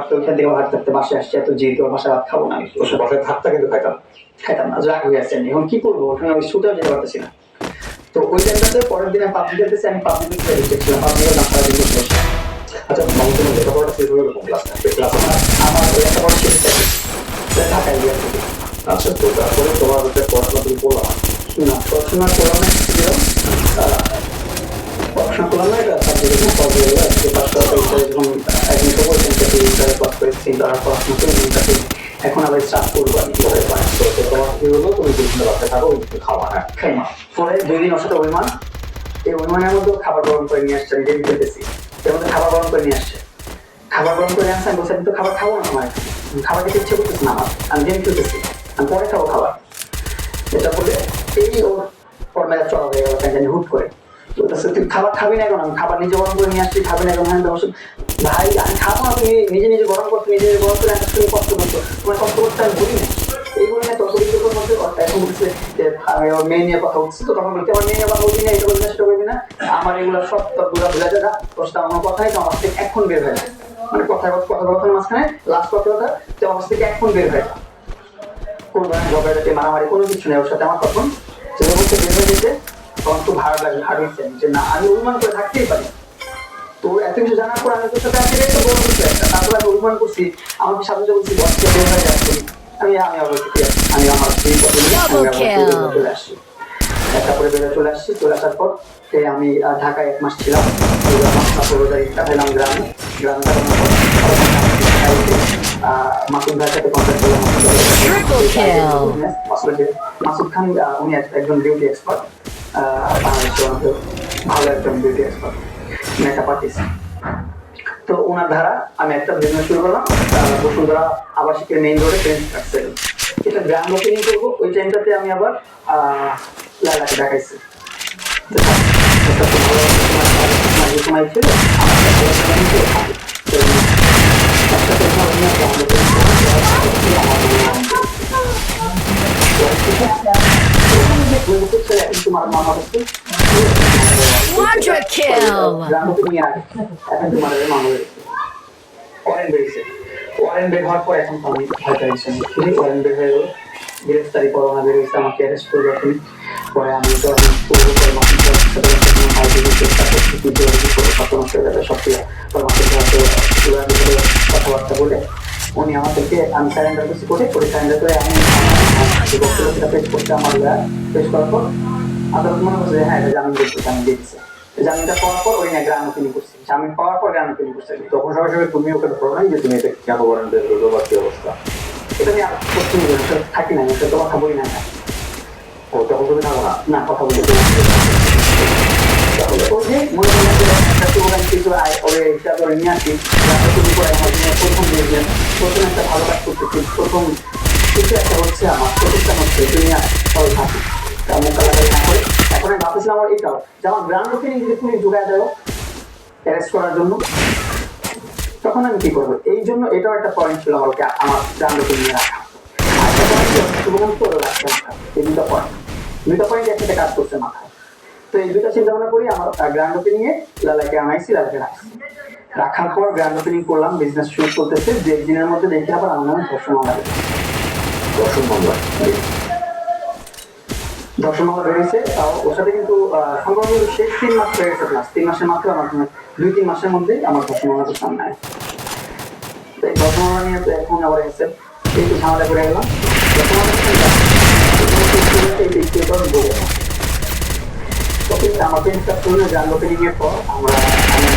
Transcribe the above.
থাকতে ওইখান থেকে হাঁটতে থাকতে বাসায় আসছে, এত যেহেতু বাসায় ভাত খাবো না, আমি ওসব বাসায় থাকতে কিন্তু খাইতাম না, রাগ হয়ে আসছে। এখন কি করবো, ওখানে ওই ছুটেও যেতে পারতেছি না। তো ওই টাইমটাতে পরের দিনে পাবজি খেলতেছি, আমি পাবজি ছিলাম, পাবজি খেললাম সারাদিন বসে বসে। আচ্ছা মামু তোমার লেখাপড়াটা শেষ হয়ে গেল ক্লাস আমার ওই একটা বড় শেষ ঢাকায় গিয়ে থেকে। আচ্ছা, তো তারপরে তোমার হচ্ছে পড়াশোনা তুমি করলাম না, পড়াশোনা করলাম না, ছিল পড়াশোনা করলাম না, এটা সাবজেক্ট পড়ে গেলো আজকে পাস করার পর যখন একদিন তো বলছেন পাস করেছি, তারা পড়াশোনা করে তাকে এখন আবার স্টার্ট করবো আমি কিভাবে পাই। তো তোমার কি হলো, তুমি দুদিন বাসায় থাকো, কিছু খাওয়া, হ্যাঁ খাই না। পরে 2 দিন ওর সাথে অভিমান, এই অভিমানের মধ্যে খাবার গরম করে নিয়ে আসছে, আমি গেম খেলতেছি, এর মধ্যে খাবার গরম করে নিয়ে আসছে। খাবার গরম করে আসছে, আমি বলছি আমি তো খাবার খাবো না, আমার খাবার খেতে ইচ্ছে করতেছে না, আমার আমি গেম খেলতেছি, আমি পরে খাবো খাবার। এটা বলে এই ওর মেলা চড়া হয়ে গেল, জানি হুট করে বলতেছে তুই খাবার খাবি না, এখন আমি খাবার নিজে গরম করে নিয়ে আসছি, খাবি না এখন। ভাই আমি খাবো না, তুমি নিজে নিজে গরম করছো, নিজে নিজে গরম করে একটা তুমি কষ্ট করছো, তোমার কষ্ট করতে আমি বলি না। এইগুলো নিয়ে তত বিতর্কের মধ্যে এখন বলছে যে আমি ওর মেয়ে নিয়ে কথা বলছি, তো তখন বলতে আমার মেয়ে নিয়ে কথা বলবি না, এটা বলবি না, সেটা বলবি না, আমার এগুলো সব তোরা ভুলে যা, তোর সাথে আমার কথাই তো আমার থেকে এখন বের হয়ে যায়, মানে কথা কথার মাঝখানে লাস্ট কথা তো আমার থেকে এখন বের হয়ে যায়, কোনো ধরনের ঝগড়াঝাটি মারামারি কোনো কিছু নেই ওর সাথে আমার। তখন সেটা বলতে বের হয়ে যেতে তখন খুব ভালো লাগে, ভালো হয়েছে যে না আমি অনুমান করে থাকতেই পারি, তো এত কিছু জানার পর আমি তোর সাথে আসলে একটা বড় কিছু একটা, তারপর আমি অনুমান করছি, আমাকে সাথে বলছি বসকে বের হয়ে যাচ্ছি, আমি অবশ্যই ঠিক আছে, আমি আমার সেই পথে চলে আসছি। তারপরে বেরো চলে আসছি, চলে আসার পর আমি ঢাকায় 1 মাস ছিলাম, কাটাইলাম গ্রামে। গ্রামে কাটানোর পর মাসুদ ভাইয়ের সাথে কন্ট্যাক্ট করলাম। মাসুদ খান উনি একজন বিউটি এক্সপার্ট, বাংলাদেশের মধ্যে ভালো একজন বিউটি এক্সপার্ট, মেকআপ আর্টিস্ট। তো ওনার ধারা আমি একটা বিজনেস শুরু করলাম, বসুন্ধরা আবাসিকের মেইন রোডে ফ্রেন্স কাটসেল, এটা গ্রাম ওপেনিং করবো। ওই টাইমটাতে আমি আবার লাইলাকে দেখাইছি, যে সময় ছিল তোমার মামা হচ্ছে Quadra kill! গ্রাম ওপেনিং আগে এখন তোমার মামা ওয়ারেন্ট বেরিয়েছে, ওয়ারেন্ট বের হওয়ার পর এখন তো আমি ভয় পেয়েছি, ওয়ারেন্ট বের হয়ে গেল, গ্রেফতারি পরোয়ানা বেরিয়েছে, আমাকে অ্যারেস্ট করবে এখন। পরে আমি তো আমি করবো পরে মাসুদ চেষ্টা করছি কিন্তু কত মাস হয়ে যাবে সব কিছু, পরে মাসুদ কথাবার্তা বলে উনি আমাদেরকে, আমি স্যারেন্ডার করছি করে স্যারেন্ডার করে আমি বক্তব্যটা পেশ করতে আমার পেশ করার পর আদালত মনে করছে হ্যাঁ এটা জামিন দিচ্ছে, জামিন দিচ্ছে। জামিনটা পাওয়ার পর ওই না গ্রাম ওপেনিং করছি, জামিন পাওয়ার পর গ্রাম ওপেনিং করছি। তখন সরাসরি তুমি ওকে ধরো নাই যে তুমি এটা কেন করেন বা কি অবস্থা? এটা নিয়ে প্রশ্ন থাকি না, এটা তো কথা বলি না। ও তখন তুমি থাকো না? না কথা বলি ওই যে মনে করেন যে একটা প্রোগ্রাম কিছু ওরে এটা করে নিয়ে আসি, শুরু করে আমার প্রথম দেখবেন প্রথম একটা ভালো কাজ করতেছি, প্রথম কিছু একটা হচ্ছে আমার প্রতিষ্ঠান হচ্ছে দুনিয়া সবাই থাকি মোকাবেলা না করে। এখন আমি ভাবতেছিলাম আমার এটাও যে আমার গ্রাউন্ড ওপেনিং যদি পুলিশ ঢুকায় দেয় অ্যারেস্ট করার জন্য, তখন আমি কি করবো? এই জন্য এটাও একটা পয়েন্ট ছিল আমার আমার গ্রাউন্ড ওপেনিং রাখা। আরেকটা পয়েন্ট শুভমন্ত রাখতে এই দুটো পয়েন্ট একসাথে কাজ করছে মাথায়। তো এই দুটো চিন্তা ভাবনা করি আমার গ্র্যান্ড ওপেনিং এ লালাকে আনাইছি, লালাকে রাখছি। রাখার পর গ্র্যান্ড ওপেনিং করলাম, বিজনেস শুরু করতেছে, যে দিনের মধ্যে দেখি আবার আমার নামে ধর্ষণ মামলা বেরিয়েছে। তাও ওর সাথে কিন্তু সম্ভবত শেষ 3 মাস হয়ে গেছে, প্লাস 3 মাসের মাত্র আমার 2-3 মাসের মধ্যেই আমার ধর্ষণ মামলা সামনে হয়। তো এই ধর্ষণ মামলা নিয়ে তো এখন আবার এসে একটু ঝামেলা করে গেলাম। আমার পেন স্টার্ট করলো গ্র্যান্ড ওপেনিং এর পর আমি